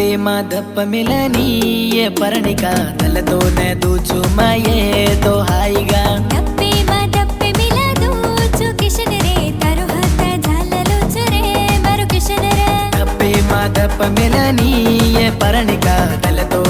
धप्पे मा धप्प मिलनी ये परनिका तल तो ने दूचू मा ये तो हाईगा धप्पे मा धप्पे मिला दूचू किशन रे तारो हाथ झाललो चरे मारो किशन रे धप्पे मा धप्प मिलनी ये परनिका तल तो